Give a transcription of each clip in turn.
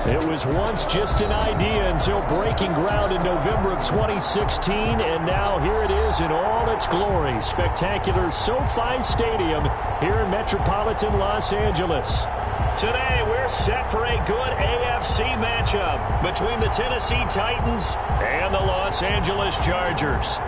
It was once just an idea until breaking ground in November of 2016, and now here it is in all its glory. Spectacular SoFi Stadium here in metropolitan Los Angeles. Today, we're set for a good AFC matchup between the Tennessee Titans and the Los Angeles Chargers.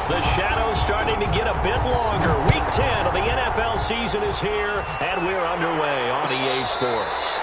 The shadow's starting to get a bit longer. Week 10 of the NFL season is here, and we're underway on EA Sports.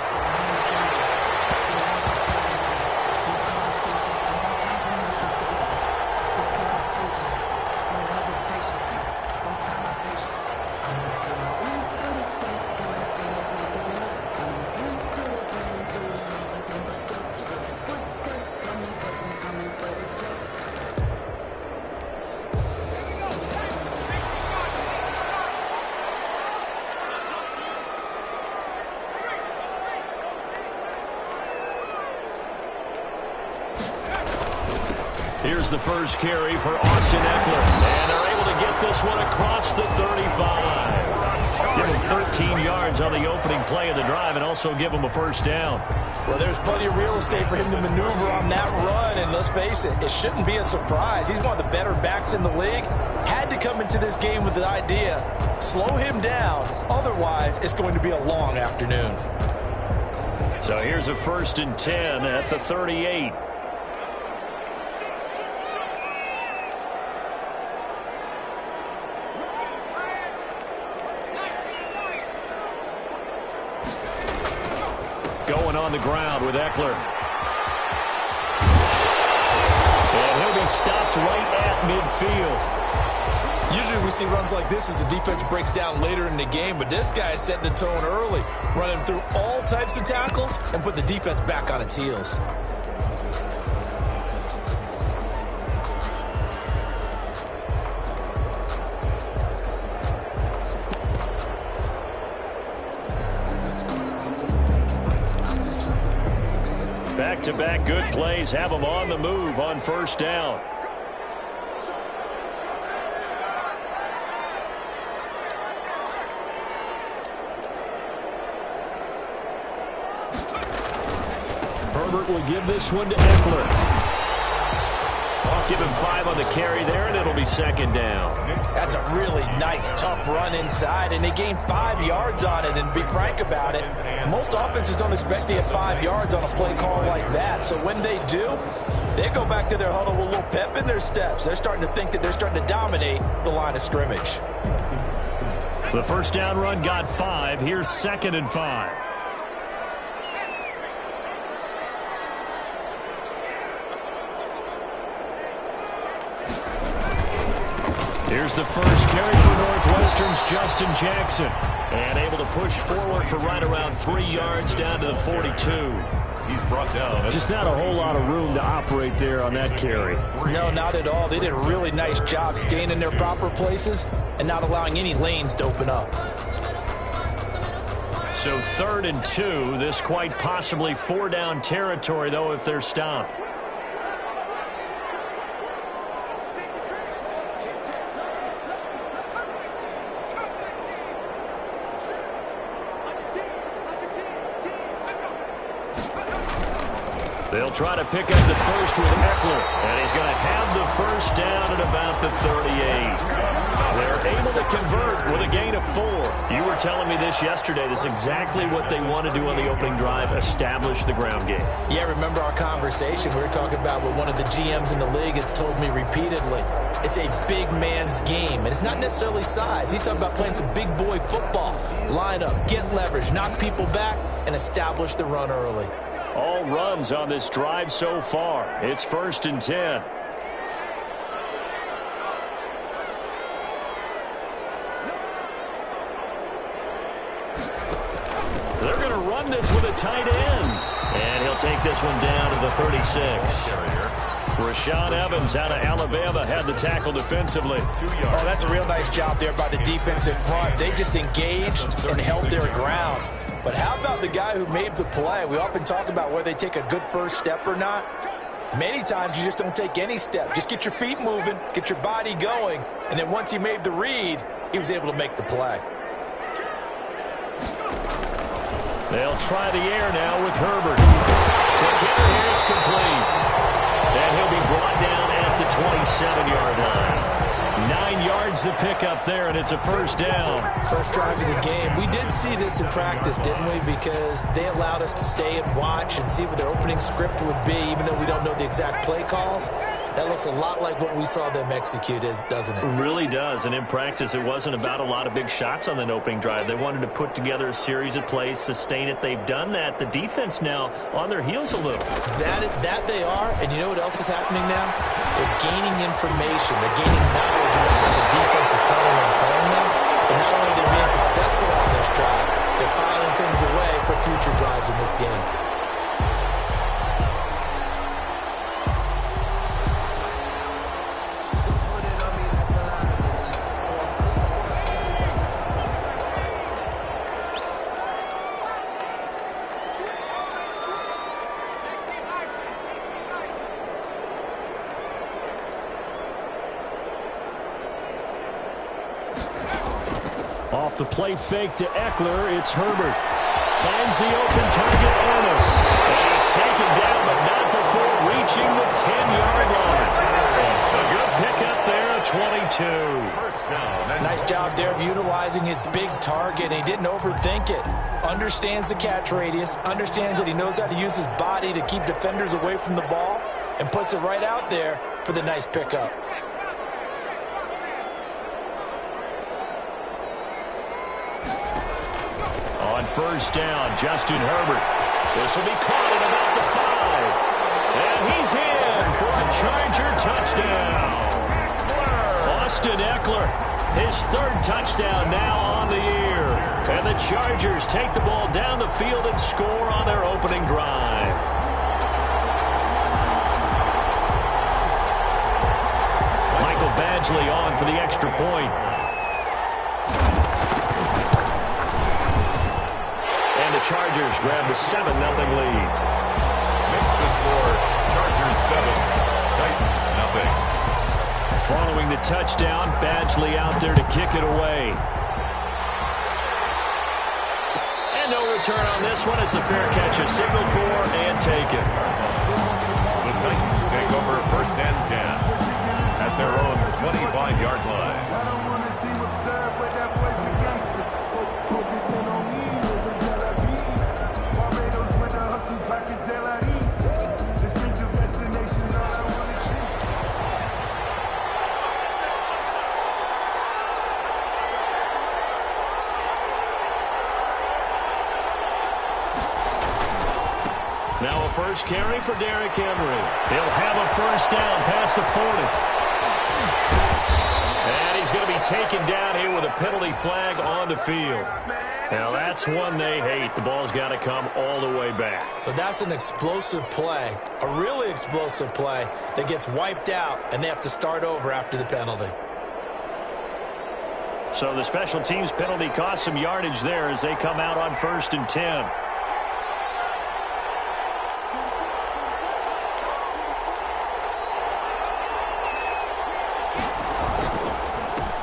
Here's the first carry for Austin Eckler. And they're able to get this one across the 35. Give him 13 yards on the opening play of the drive and also give him a first down. Well, there's plenty of real estate for him to maneuver on that run. And let's face it, it shouldn't be a surprise. He's one of the better backs in the league. Had to come into this game with the idea, slow him down. Otherwise, it's going to be a long afternoon. So here's a 1st and 10 at the 38. Going on the ground with Eckler. And he'll be stopped right at midfield. Usually we see runs like this as the defense breaks down later in the game, but this guy is setting the tone early, running through all types of tackles and put the defense back on its heels. Back-to-back good plays have them on the move on first down. Herbert will give this one to Eckler. Give him 5 on the carry there, and it'll be 2nd down. That's a really nice, tough run inside, and they gained 5 yards on it. And to be frank about it, most offenses don't expect to get 5 yards on a play call like that. So when they do, they go back to their huddle with a little pep in their steps. They're starting to think that they're starting to dominate the line of scrimmage. The first down run got 5. Here's 2nd and 5. Here's the first carry for Northwestern's Justin Jackson. And able to push forward for right around 3 yards down to the 42. He's brought down. Just not a whole lot of room to operate there on that carry. No, not at all. They did a really nice job staying in their proper places and not allowing any lanes to open up. So 3rd and 2. This quite possibly 4-down territory, though, if they're stopped. They'll try to pick up the first with Eckler, and he's going to have the first down at about the 38. They're able to convert with a gain of 4. You were telling me this yesterday. This is exactly what they want to do on the opening drive, establish the ground game. Yeah, remember our conversation? We were talking about what one of the GMs in the league has told me repeatedly. It's a big man's game, and it's not necessarily size. He's talking about playing some big boy football. Line up, get leverage, knock people back, and establish the run early. All runs on this drive so far. It's 1st and 10. They're going to run this with a tight end. And he'll take this one down to the 36. Rashaan Evans out of Alabama had the tackle defensively. 2 yards. Oh, that's a real nice job there by the defensive front. They just engaged and held their ground. But how about the guy who made the play? We often talk about whether they take a good first step or not. Many times you just don't take any step. Just get your feet moving, get your body going, and then once he made the read, he was able to make the play. They'll try the air now with Herbert. The kicker here is complete. And he'll be brought down at the 27-yard line. 9 yards to pick up there, and it's a first down. First drive of the game. We did see this in practice, didn't we? Because they allowed us to stay and watch and see what their opening script would be, even though we don't know the exact play calls. That looks a lot like what we saw them execute, doesn't it? It really does, and in practice, it wasn't about a lot of big shots on that opening drive. They wanted to put together a series of plays, sustain it. They've done that. The defense now on their heels a little. That they are, and you know what else is happening now? They're gaining information. They're gaining knowledge about how the defense is planning on playing them. So not only are they being successful on this drive, they're filing things away for future drives in this game. Off the play fake to Eckler, it's Herbert. Finds the open target, Arnold. And he's taken down, but not before reaching the 10-yard line. A good pickup there, a 22. First down. Nice job there of utilizing his big target. He didn't overthink it. Understands the catch radius, understands that he knows how to use his body to keep defenders away from the ball, and puts it right out there for the nice pickup. On first down, Justin Herbert. This will be caught at about the 5. And he's in for a Charger touchdown. Austin Eckler, his 3rd touchdown now on the year. And the Chargers take the ball down the field and score on their opening drive. Michael Badgley on for the extra point. Chargers grab the 7-0 lead. Makes the score Chargers 7, Titans 0. Following the touchdown, Badgley out there to kick it away. And no return on this one as the fair catch is signaled for and taken. The Titans take over 1st and 10 at their own 25-yard line. Now a first carry for Derrick Henry. He'll have a first down past the 40. And he's going to be taken down here with a penalty flag on the field. Now that's one they hate. The ball's got to come all the way back. So that's an explosive play, a really explosive play that gets wiped out, and they have to start over after the penalty. So the special teams penalty cost some yardage there as they come out on 1st and 10.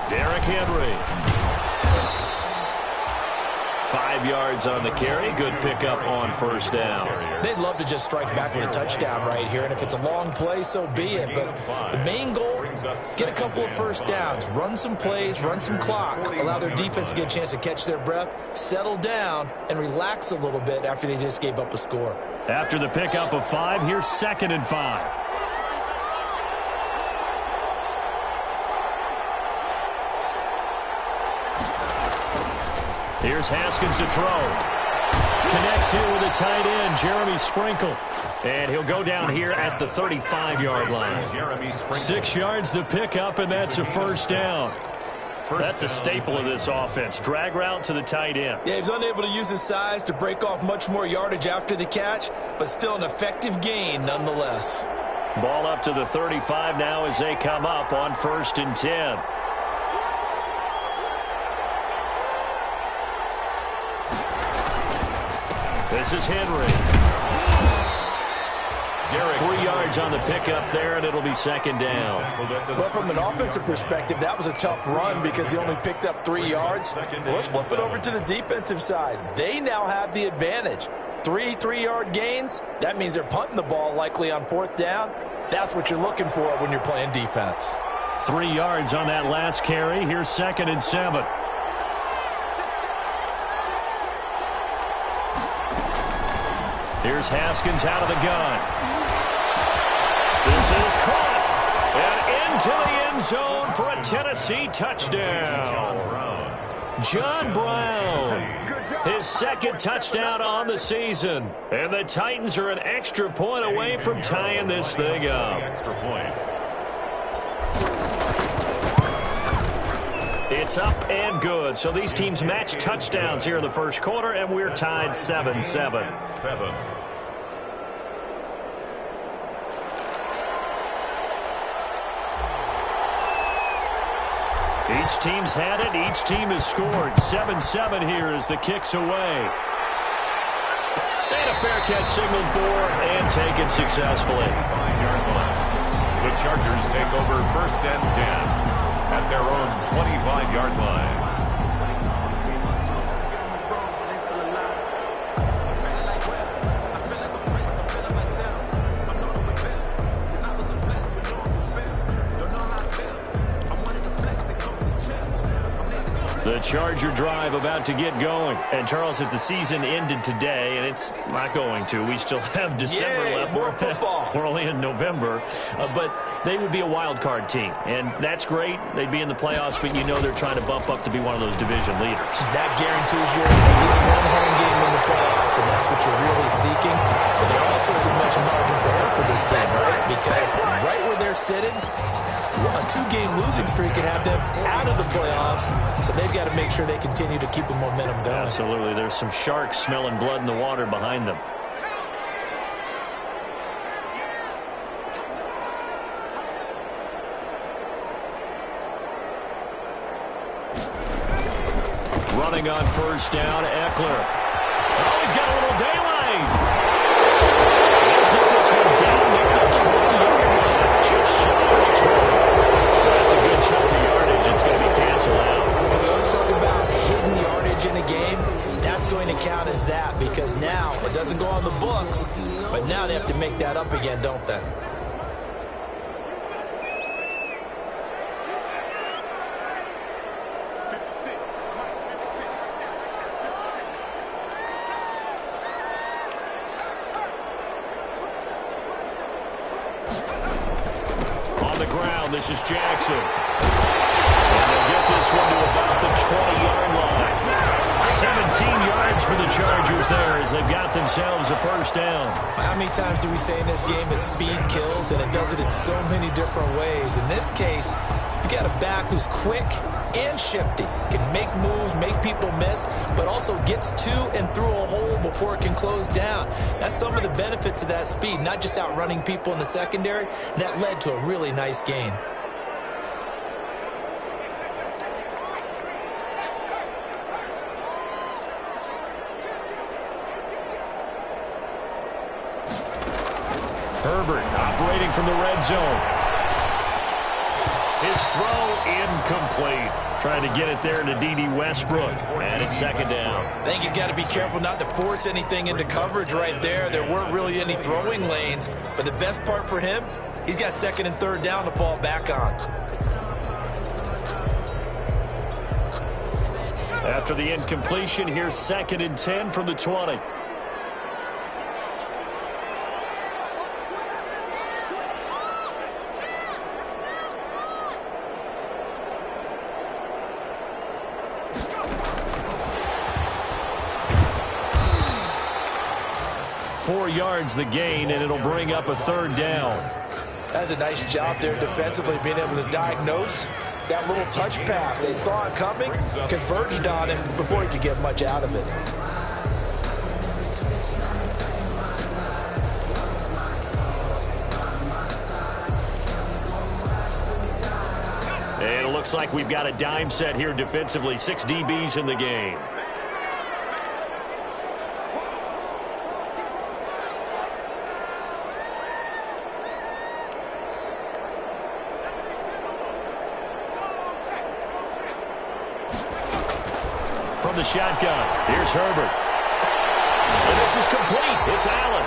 Derrick Henry. 5 yards on the carry. Good pickup on first down. They'd love to just strike back with a touchdown right here, and if it's a long play, so be it. But the main goal, get a couple of first downs, run some plays, run some clock, allow their defense to get a chance to catch their breath, settle down, and relax a little bit after they just gave up a score. After the pickup of 5, here's 2nd and 5. Here's Haskins to throw. Connects here with a tight end, Jeremy Sprinkle. And he'll go down here at the 35-yard line. 6 yards to pick up, and that's a first down. That's a staple of this offense. Drag route to the tight end. Yeah, he was unable to use his size to break off much more yardage after the catch, but still an effective gain nonetheless. Ball up to the 35 now as they come up on 1st and 10. This is Henry. 3 yards on the pickup there, and it'll be second down. Well, from an offensive perspective, that was a tough run because he only picked up 3 yards. Well, let's flip it over to the defensive side. They now have the advantage. 3 3-yard gains, that means they're punting the ball likely on 4th down. That's what you're looking for when you're playing defense. 3 yards on that last carry. Here's 2nd and 7. Here's Haskins out of the gun. This is caught. And into the end zone for a Tennessee touchdown. John Brown, his 2nd touchdown on the season. And the Titans are an extra point away from tying this thing up. It's up and good. So these teams match touchdowns here in the first quarter, and we're tied 7-7. Each team's had it. Each team has scored. 7-7 here as the kick's away. And a fair catch signaled for and taken successfully. The Chargers take over 1st and 10 at their own 25-yard line. The Charger drive about to get going. And, Charles, if the season ended today, and it's not going to, we still have December left. More football. We're only in November. But they would be a wild card team. And that's great. They'd be in the playoffs, but you know they're trying to bump up to be one of those division leaders. That guarantees you at least one home game in the playoffs, and that's what you're really seeking. But there also isn't much margin for error for this team, right? Because right where they're sitting, a 2-game losing streak can have them out of the playoffs, so they've got to make sure they continue to keep the momentum going. Absolutely. There's some sharks smelling blood in the water behind them. Running on 1st down, Eckler. Oh, he's got a little daylight. He'll put this one down near the 20-yard line, just shy of the 20. That's a good chunk of yardage. It's going to be canceled out. We always talk about hidden yardage in a game. That's going to count as that because now it doesn't go on the books, but now they have to make that up again, don't they? This is Jackson. And they'll get this one to about the 20-yard line. 17 yards for the Chargers there as they've got themselves a 1st down. How many times do we say in this game that speed kills, and it does it in so many different ways? In this case, you got a back who's quick and shifty, can make moves, make people miss, but also gets to and through a hole before it can close down. That's some of the benefits of that speed, not just outrunning people in the secondary. That led to a really nice gain. Herbert operating from the red zone. His throw incomplete. Trying to get it there to D.D. Westbrook. And it's 2nd down. I think he's got to be careful not to force anything into coverage right there. There weren't really any throwing lanes. But the best part for him, he's got 2nd and 3rd down to fall back on. After the incompletion, here's 2nd and 10 from the 20. Yards the gain, and it'll bring up a 3rd down. That's a nice job there defensively, being able to diagnose that little touch pass. They saw it coming, converged on him before he could get much out of it. And it looks like we've got a dime set here defensively. 6 DBs in the game. from the shotgun. Here's Herbert. And this is complete. It's Allen.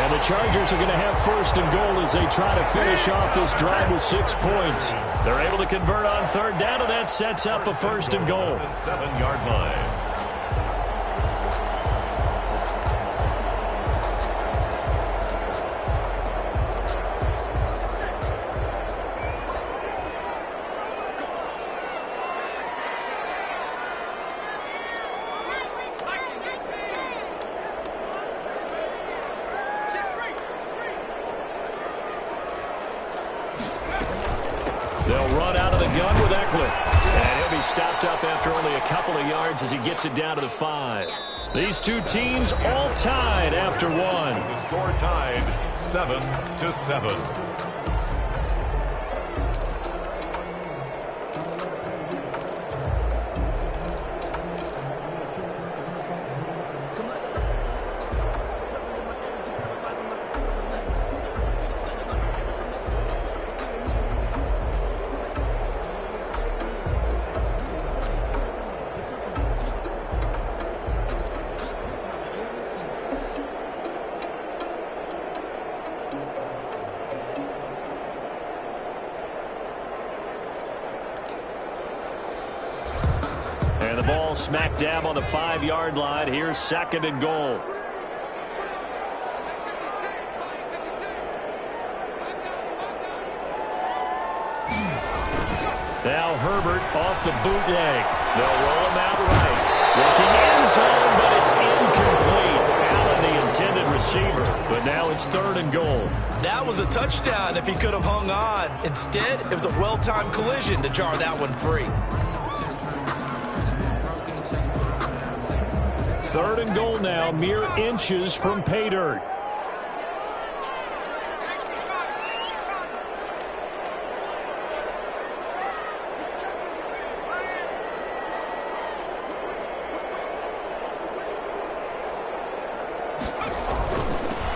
And the Chargers are going to have first and goal as they try to finish off this drive with 6 points. They're able to convert on third down, and that sets up a first and goal. 7-yard line. They'll run out of the gun with Eckler. And he'll be stopped up after only a couple of yards as he gets it down to the 5. These two teams all tied after 1. The score tied 7-7. And the ball smack dab on the 5-yard line. Here's second and goal. Now Herbert off the bootleg. They'll roll him out right. Looking end zone, but it's incomplete. Allen, the intended receiver. But now it's third and goal. That was a touchdown if he could have hung on. Instead, it was a well-timed collision to jar that one free. Third and goal now, mere inches from pay dirt.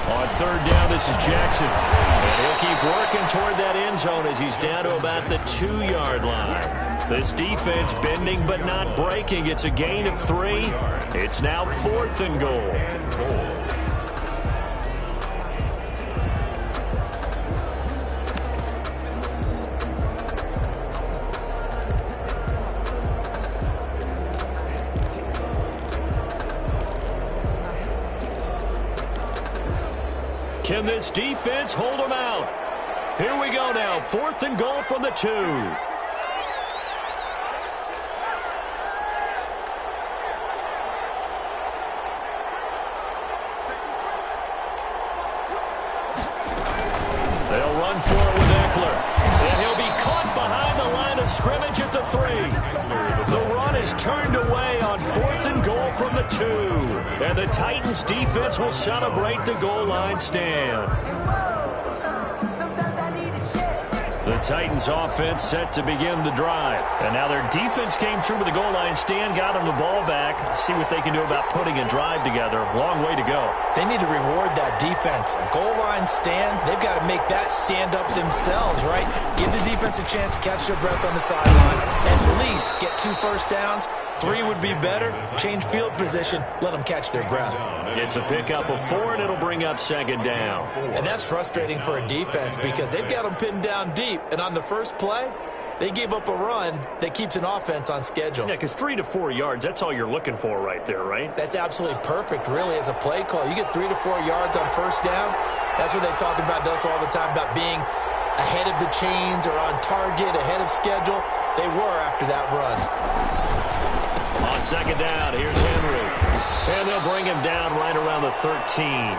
On third down, this is Jackson. And he'll keep working toward that end zone as he's down to about the 2-yard line. This defense bending but not breaking. It's a gain of 3. It's now fourth and goal. Can this defense hold them out? Here we go now. Fourth and goal from the 2. They'll run for it with Eckler. And he'll be caught behind the line of scrimmage at the 3. The run is turned away on fourth and goal from the 2. And the Titans defense will celebrate the goal line stand. The Titans offense set to begin the drive. And now their defense came through with the goal line stand, got them the ball back. See what they can do about putting a drive together. Long way to go. They need to reward that defense. A goal line stand, they've got to make that stand up themselves, right? Give the defense a chance to catch their breath on the sidelines. At least get 2 first downs. 3 would be better. Change field position. Let them catch their breath. It's a pickup of 4, and it'll bring up second down. And that's frustrating for a defense because they've got them pinned down deep. And on the first play, they gave up a run that keeps an offense on schedule. Yeah, because 3 to 4 yards, that's all you're looking for right there, right? That's absolutely perfect, really, as a play call. You get 3 to 4 yards on first down. That's what they talk about us all the time, about being ahead of the chains or on target, ahead of schedule. They were after that run. On second down, here's Henry. And they'll bring him down right around the 13.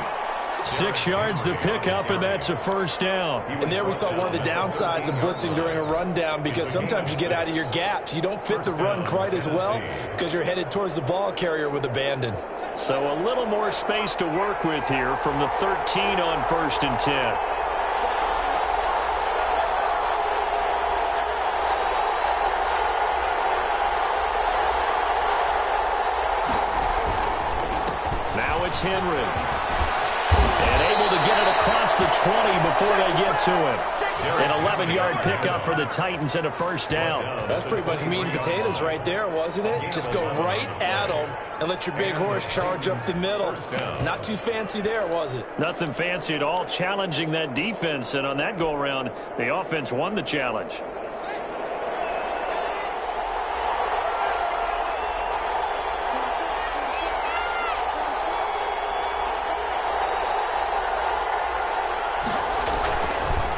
6 yards to pick up, and that's a first down. And there we saw one of the downsides of blitzing during a rundown, because sometimes you get out of your gaps. You don't fit the run quite as well because you're headed towards the ball carrier with abandon. So a little more space to work with here from the 13 on 1st and 10. Now it's Henry. And able to get it across the 20 before they get to him. An 11-yard pickup for the Titans and a first down. That's pretty much meat and potatoes right there, wasn't it? Just go right at them and let your big horse charge up the middle. Not too fancy there, was it? Nothing fancy at all, challenging that defense. And on that go-around, the offense won the challenge.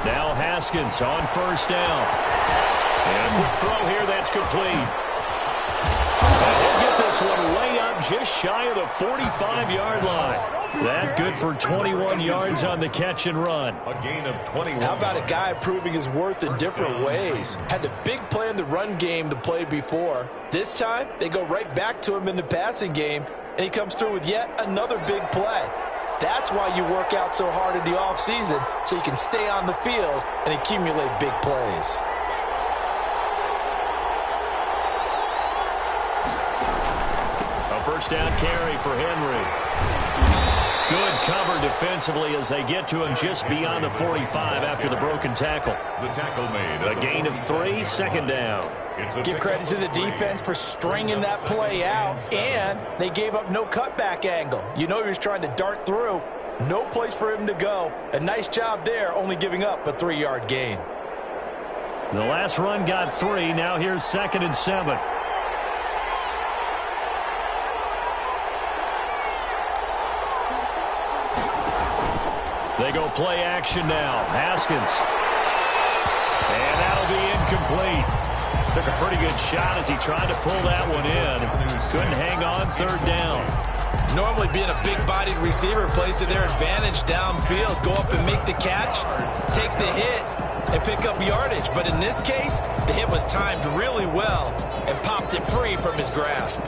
Now Haskins on first down. And a quick throw here, that's complete. And he'll get this one way up just shy of the 45-yard line. That good for 21 yards on the catch and run. A gain of 21. How about a guy proving his worth in different ways? Had a big play in the run game to play before. This time, they go right back to him in the passing game, and he comes through with yet another big play. That's why you work out so hard in the offseason, so you can stay on the field and accumulate big plays. A first down carry for Henry. Good cover defensively as they get to him just beyond the 45 after the broken tackle. The tackle made. A gain of 3, second down. Give credit to the defense for stringing that play out, and they gave up no cutback angle. You know he was trying to dart through. No place for him to go. A nice job there, only giving up a 3-yard gain. The last run got 3. Now here's 2nd and 7. They go play action now. Haskins. And that'll be incomplete. Took a pretty good shot as he tried to pull that one in. Couldn't hang on, 3rd down. Normally being a big-bodied receiver plays to their advantage downfield. Go up and make the catch, take the hit, and pick up yardage. But in this case, the hit was timed really well and popped it free from his grasp.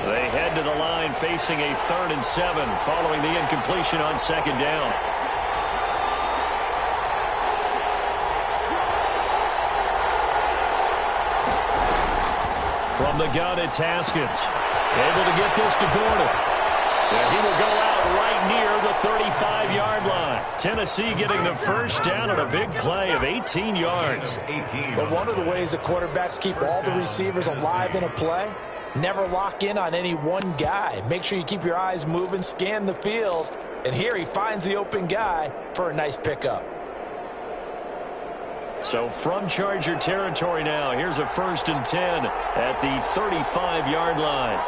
They head to the line facing a 3rd and 7 following the incompletion on 2nd down. From the gun, it's Haskins. Able to get this to Gordon. And he will go out right near the 35-yard line. Tennessee getting the first down on a big play of 18 yards. But one of the ways the quarterbacks keep all the receivers alive in a play, never lock in on any one guy. Make sure you keep your eyes moving, scan the field. And here he finds the open guy for a nice pickup. So from Charger territory now, here's a 1st and 10 at the 35-yard line.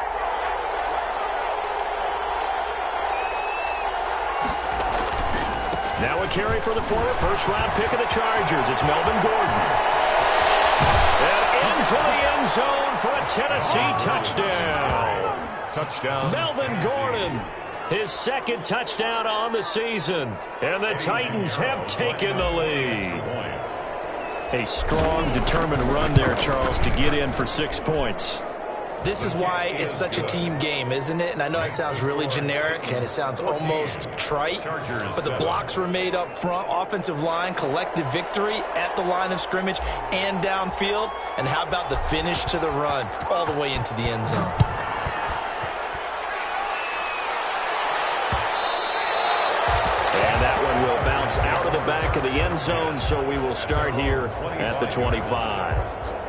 Now a carry for the former first-round pick of the Chargers. It's Melvin Gordon. And into the end zone for a Tennessee touchdown. Touchdown. Melvin Gordon, his 2nd touchdown on the season. And the Titans have taken the lead. A strong, determined run there, Charles, to get in for 6 points. This is why it's such a team game, isn't it? And I know it sounds really generic and it sounds almost trite, but the blocks were made up front, offensive line, collective victory at the line of scrimmage and downfield. And how about the finish to the run all the way into the end zone? And that one will bounce out of the back of the end zone, so we will start here at the 25.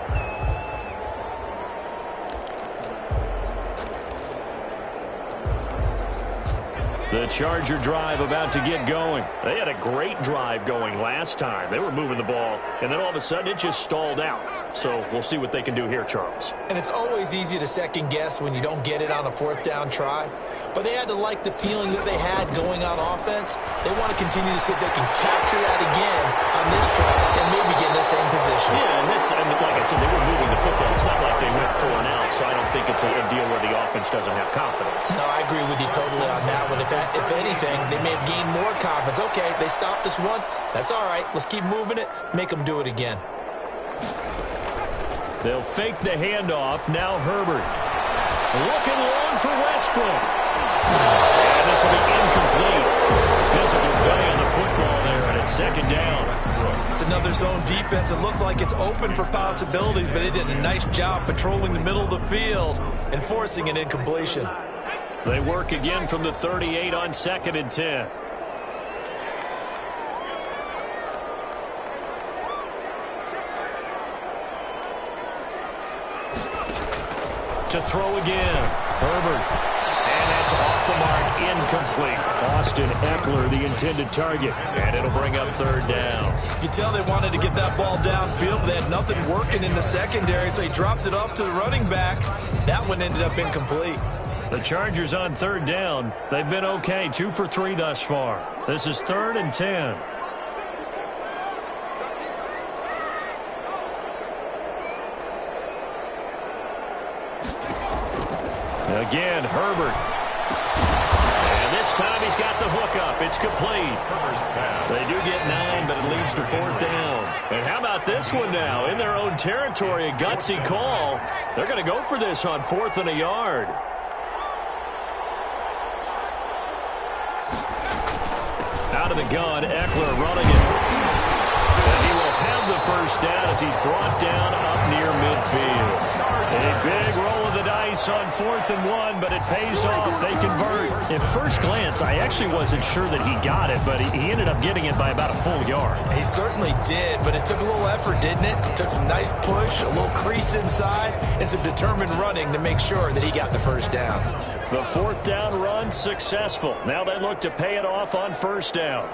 The Charger drive about to get going. They had a great drive going last time. They were moving the ball, and then all of a sudden it just stalled out. So we'll see what they can do here, Charles. And it's always easy to second guess when you don't get it on a 4th down try. But they had to like the feeling that they had going on offense. They want to continue to see if they can capture that again on this drive and maybe get in the same position. Yeah, and that's, like I said, they were moving the football. It's not like they went 4 and out, so I don't think it's a deal where the offense doesn't have confidence. No, I agree with you totally on that one. If anything, they may have gained more confidence. Okay, they stopped us once. That's all right. Let's keep moving it. Make them do it again. They'll fake the handoff. Now Herbert. Looking long for Westbrook. And this will be incomplete. Physical play on the football there, and it's 2nd down. It's another zone defense. It looks like it's open for possibilities, but they did a nice job patrolling the middle of the field and forcing an incompletion. They work again from the 38 on 2nd and 10. to throw again. Herbert. And that's off the mark, incomplete. Austin Eckler, the intended target. And it'll bring up third down. You can tell they wanted to get that ball downfield, but they had nothing working in the secondary, so he dropped it off to the running back. That one ended up incomplete. The Chargers on third down. They've been okay, 2 for 3 thus far. This is 3rd and 10. Again, Herbert. And this time he's got the hook up. It's complete. They do get 9, but it leads to 4th down. And how about this one now? In their own territory, a gutsy call. They're going to go for this on 4th and a yard. Out of the gun, Eckler running it. And he will have the first down as he's brought down up near midfield. A big roll of the dice on 4th and 1, but it pays off. They convert. At first glance, I actually wasn't sure that he got it, but he ended up getting it by about a full yard. He certainly did, but it took a little effort, didn't it? Took some nice push, a little crease inside, and some determined running to make sure that he got the first down. The 4th down run successful. Now they look to pay it off on 1st down.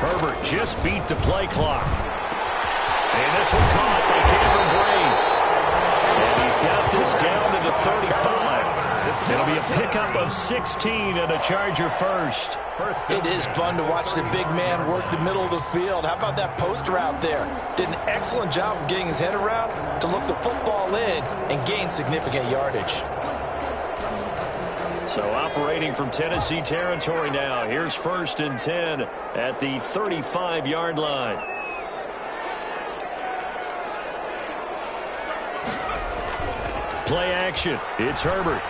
Herbert just beat the play clock. And this one caught by Cameron Brate. And he's got this down to the 35. It'll be a pickup of 16 and a Charger first. It is fun to watch the big man work the middle of the field. How about that post route there? Did an excellent job of getting his head around to look the football in and gain significant yardage. So operating from Tennessee territory now. Here's 1st and 10 at the 35-yard line. Play action. It's Herbert.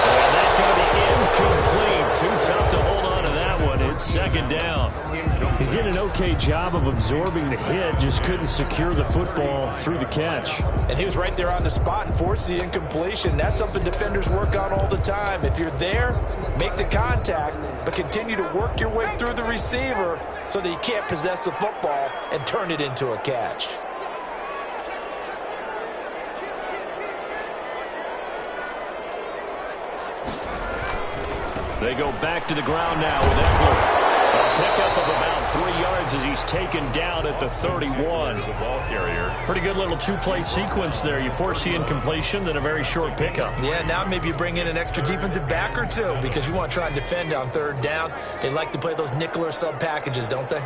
And that's going to be incomplete. Too tough to hold on to that one. It's 2nd down. He did an okay job of absorbing the hit, just couldn't secure the football through the catch. And he was right there on the spot and forced the incompletion. That's something defenders work on all the time. If you're there, make the contact, but continue to work your way through the receiver so that you can't possess the football and turn it into a catch. They go back to the ground now with Eckler. A pickup of about 3 yards as he's taken down at the 31. The ball carrier. Pretty good little 2-play sequence there. You force the incompletion, then a very short pickup. Yeah, now maybe you bring in an extra defensive back or two because you want to try and defend on 3rd down. They like to play those nickel or sub packages, don't they?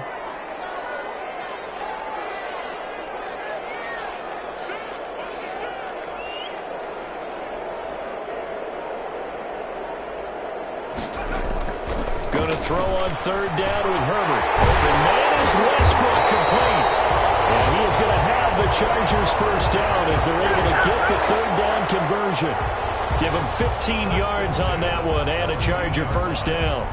Going to throw on 3rd down with Herbert. The man is Westbrook, complete. And he is going to have the Chargers first down as they're able to get the 3rd down conversion. Give him 15 yards on that one and a Charger first down.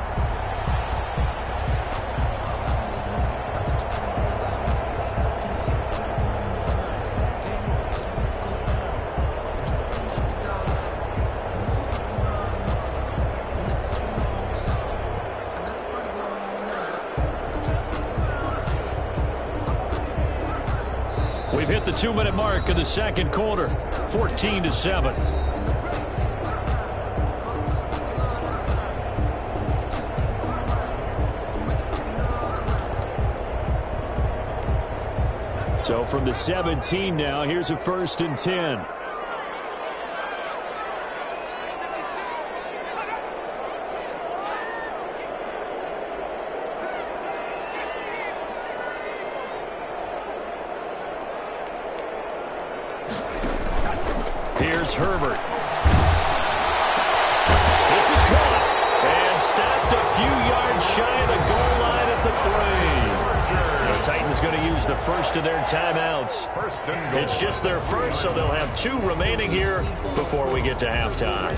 We've hit the 2-minute mark of the 2nd quarter, 14-7. So from the 17 now, here's a 1st and 10. Here's Herbert. This is caught and stopped a few yards shy of the goal line at the 3. The Titans going to use the first of their timeouts. It's just their first, so they'll have 2 remaining here before we get to halftime.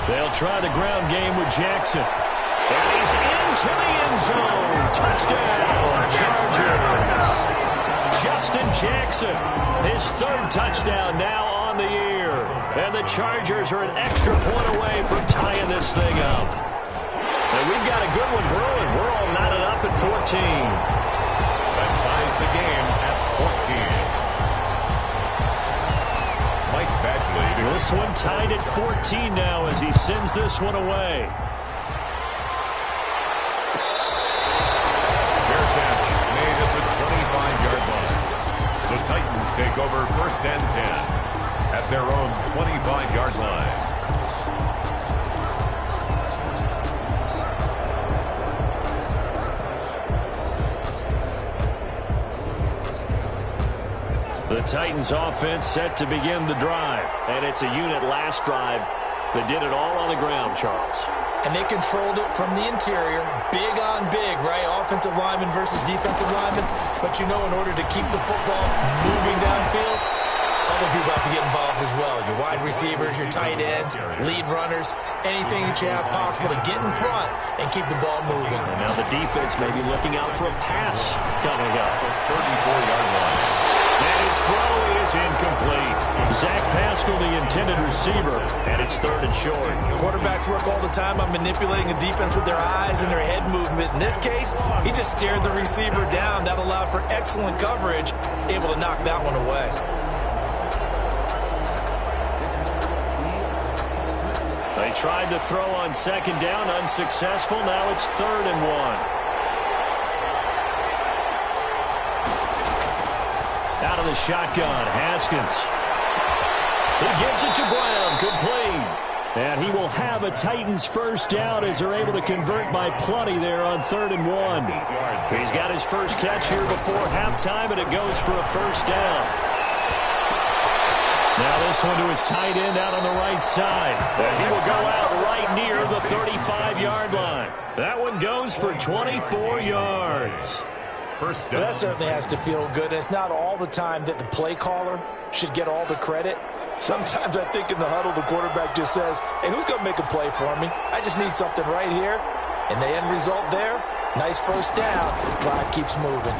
They'll try the ground game with Jackson. And he's into the end zone. Touchdown, Chargers. Justin Jackson, his third touchdown now on the year. And the Chargers are an extra point away from tying this thing up. And we've got a good one brewing. We're all knotted up at 14. That ties the game at 14. Mike Badgley. This one tied at 14 now as he sends this one away. Fair catch made at the 25-yard line. The Titans take over first and 10 at their own 25-yard line. The Titans offense set to begin the drive. And it's a unit last drive that did it all on the ground, Charles. And they controlled it from the interior, big on big, right? Offensive lineman versus defensive lineman. But you know, in order to keep the football moving downfield, other people have to get involved as well. Your wide receivers, your tight ends, lead runners, anything that you have possible to get in front and keep the ball moving. And now the defense may be looking out for a pass coming up. 34-yard line. And his throw is incomplete. Zach Pascal, the intended receiver, and it's third and short. Quarterbacks work all the time on manipulating a defense with their eyes and their head movement. In this case, he just stared the receiver down. That allowed for excellent coverage, able to knock that one away. They tried to throw on second down, unsuccessful. Now it's third and one. Out of the shotgun, Haskins. He gives it to Brown, complete. And he will have a Titans first down as they're able to convert by plenty there on third and one. He's got his first catch here before halftime, and it goes for a first down. Now this one to his tight end out on the right side. And he will go out right near the 35-yard line. That one goes for 24 yards. First down. Well, that certainly has to feel good. And it's not all the time that the play caller should get all the credit. Sometimes I think in the huddle, the quarterback just says, hey, who's going to make a play for me? I just need something right here. And the end result there, nice first down. Drive keeps moving.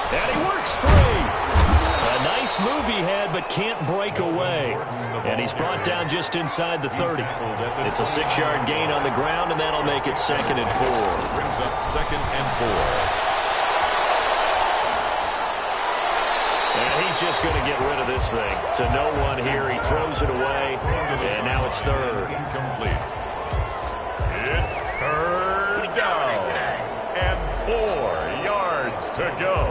And he works free. A nice move he had, but can't break away. And he's brought down just inside the 30. It's a 6-yard gain on the ground, and that'll make it second and 4. Brings up second and 4. And he's just going to get rid of this thing. To no one here. He throws it away, and now it's third. Incomplete. It's third down. And 4 yards to go.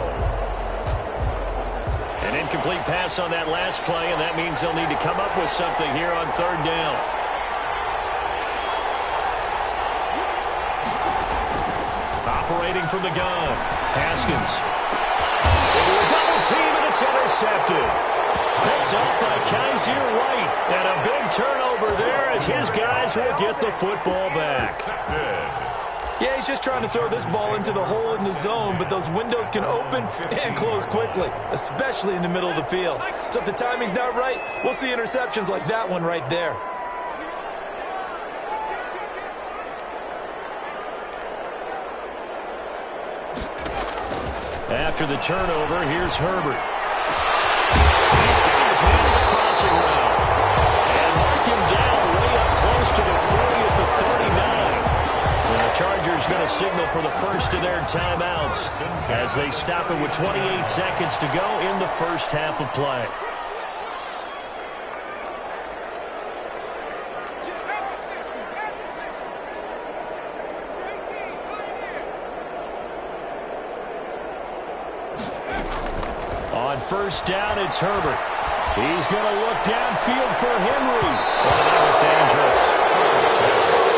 An incomplete pass on that last play, and that means they'll need to come up with something here on third down. Operating from the gun, Haskins. Into a double team, and it's intercepted. Picked up by Kaiser White. And a big turnover there as his guys will get the football back. Yeah, he's just trying to throw this ball into the hole in the zone, but those windows can open and close quickly, especially in the middle of the field. So if the timing's not right, we'll see interceptions like that one right there. After the turnover, here's Herbert. He's got his man on the crossing route. And mark him down way up close to the 40 at the 39. And the Chargers going to signal for the first of their timeouts as they stop it with 28 seconds to go in the first half of play. On first down, it's Herbert. He's going to look downfield for Henry. Oh, that was dangerous.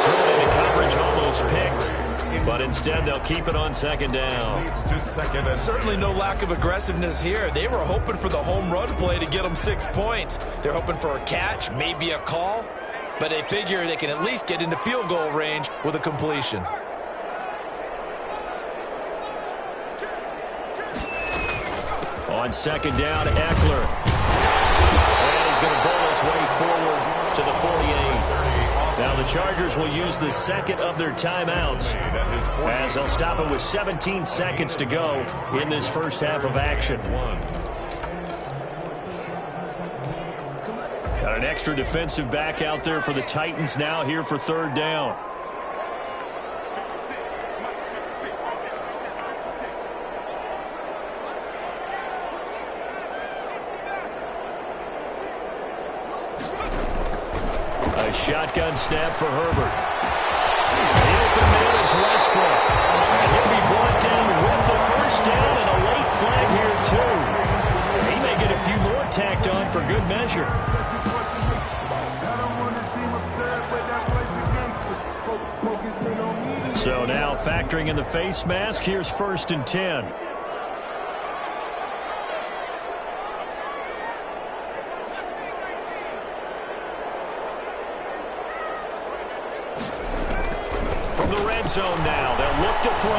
Thrown into coverage, almost picked. But instead, they'll keep it on second down. Certainly no lack of aggressiveness here. They were hoping for the home run play to get them 6 points. They're hoping for a catch, maybe a call. But they figure they can at least get into field goal range with a completion. On second down, Eckler. And he's going to bowl his way forward to the 48. the Chargers will use the second of their timeouts as they'll stop it with 17 seconds to go in this first half of action. Got an extra defensive back out there for the Titans now here for third down. A shotgun snap for Herbert. The open man is Westbrook. And he'll be brought down with the first down and a late flag here too. He may get a few more tacked on for good measure. So now factoring in the face mask, here's 1st and 10. From the red zone now, they'll look to throw.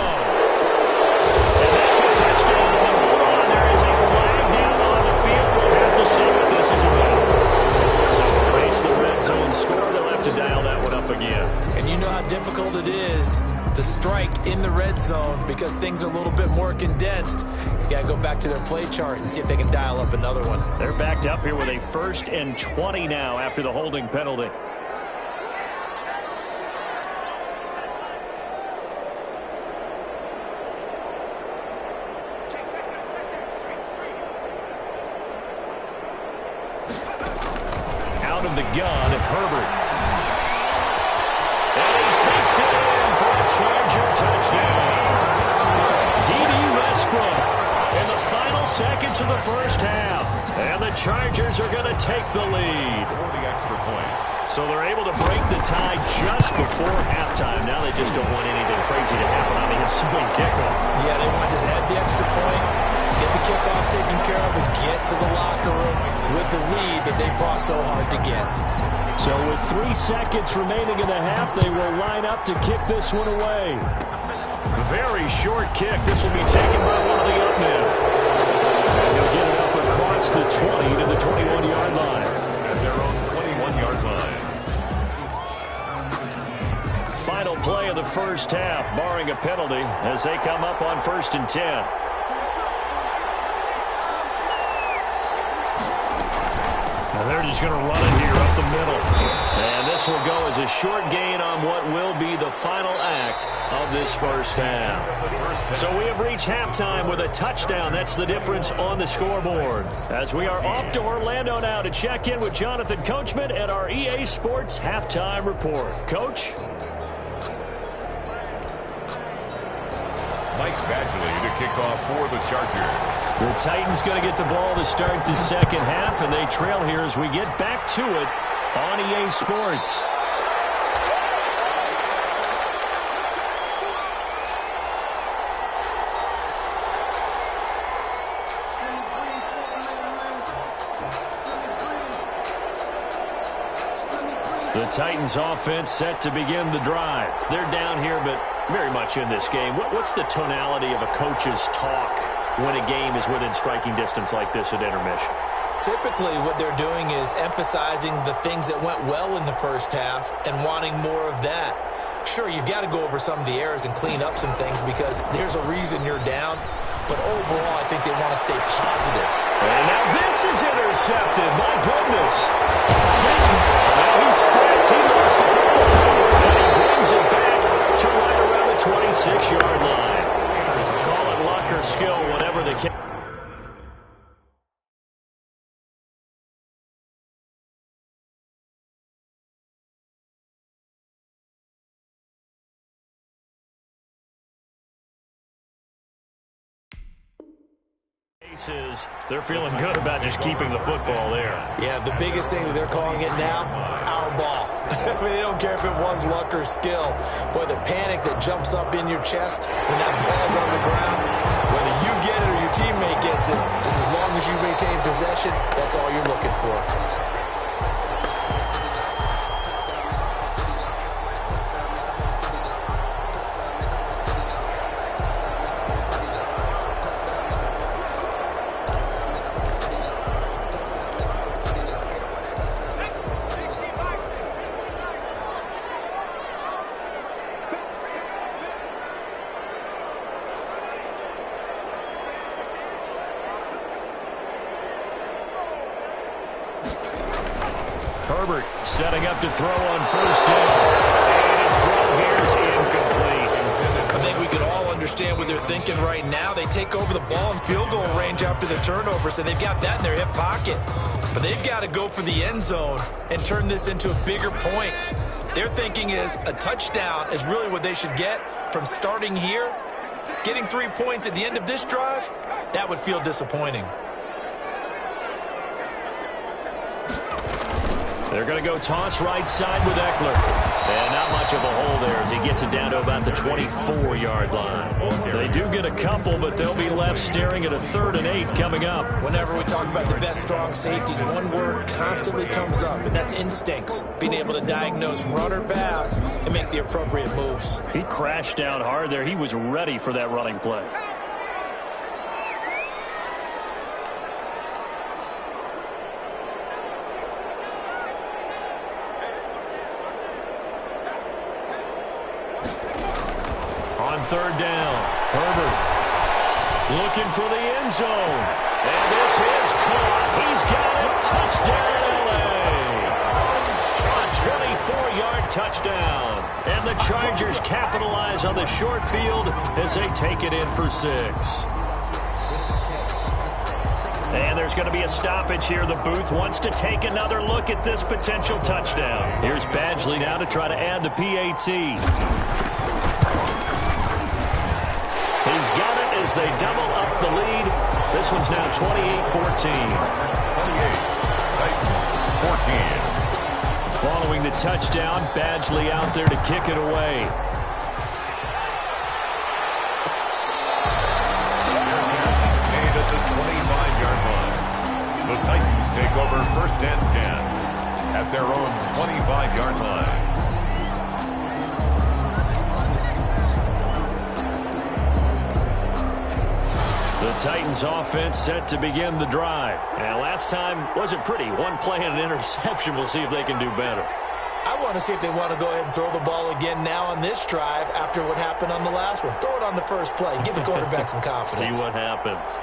And that's a touchdown. And hold on, there is a flag down on the field. We'll have to see what this is about. So erase the red zone score. They'll have to dial that one up again. And you know how difficult it is to strike in the red zone because things are a little bit more condensed. You got to go back to their play chart and see if they can dial up another one. They're backed up here with a 1st and 20 now after the holding penalty. Out of the gun, Herbert. And he takes it in for a Charger touchdown. D.D. Westbrook in the final seconds of the first half. And the Chargers are going to take the lead. For the extra point. So they're able to break the tie just before halftime. Now they just don't want anything crazy to happen on the ensuing kickoff. Yeah, they want to just add the extra point, get the kickoff taken care of, and get to the locker room with the lead that they fought so hard to get. So with 3 seconds remaining in the half, they will line up to kick this one away. Very short kick. This will be taken by one of the up men. And he'll get it up across the 20 to the 21-yard line. At their own 21-yard line. Final play of the first half, barring a penalty, as they come up on 1st and 10. And they're just going to run it here up the middle. And this will go as a short gain on what will be the final act of this first half. So we have reached halftime with a touchdown. That's the difference on the scoreboard. As we are off to Orlando now to check in with Jonathan Coachman at our EA Sports Halftime Report. Coach? Mike Badgley to kick off for the Chargers. The Titans going to get the ball to start the second half, and they trail here as we get back to it on EA Sports. The Titans offense set to begin the drive. They're down here, but very much in this game. What's the tonality of a coach's talk when a game is within striking distance like this at intermission? Typically, what they're doing is emphasizing the things that went well in the first half and wanting more of that. Sure, you've got to go over some of the errors and clean up some things because there's a reason you're down. But overall, I think they want to stay positives. And now this is intercepted. My goodness. Desmond, now he's strapped. He lost the football. And he brings it back to right around the 26-yard line. Call it luck or skill, whatever the case. They're feeling good about just keeping the football there. Yeah, the biggest thing that they're calling it now, our ball. I mean, they don't care if it was luck or skill. Boy, the panic that jumps up in your chest when that ball's on the ground, whether you get it or your teammate gets it, just as long as you maintain possession, that's all you're looking for. up to throw on first down. And his throw here is incomplete. I think we can all understand what they're thinking right now. They take over the ball in field goal range after the turnover, so they've got that in their hip pocket. But they've got to go for the end zone and turn this into a bigger point. Their thinking is a touchdown is really what they should get from starting here. Getting 3 points at the end of this drive, that would feel disappointing. They're going to go toss right side with Eckler. And not much of a hole there as he gets it down to about the 24-yard line. They do get a couple, but they'll be left staring at a 3rd and 8 coming up. Whenever we talk about the best strong safeties, one word constantly comes up, and that's instincts. Being able to diagnose run or pass and make the appropriate moves. He crashed down hard there. He was ready for that running play. On 3rd down, Herbert looking for the end zone. And this is caught. He's got it. Touchdown, L.A. A 24-yard touchdown. And the Chargers capitalize on the short field as they take it in for 6. And there's going to be a stoppage here. The booth wants to take another look at this potential touchdown. Here's Badgley now to try to add the PAT. He's got it as they double up the lead. This one's now 28-14. 28, Titans, 14. Following the touchdown, Badgley out there to kick it away. Made at the 25-yard line. The Titans take over 1st and 10 at their own 25-yard line. The Titans offense set to begin the drive. And last time wasn't pretty. One play and an interception. We'll see if they can do better. I want to see if they want to go ahead and throw the ball again now on this drive after what happened on the last one. Throw it on the first play. Give the quarterback some confidence. See what happens.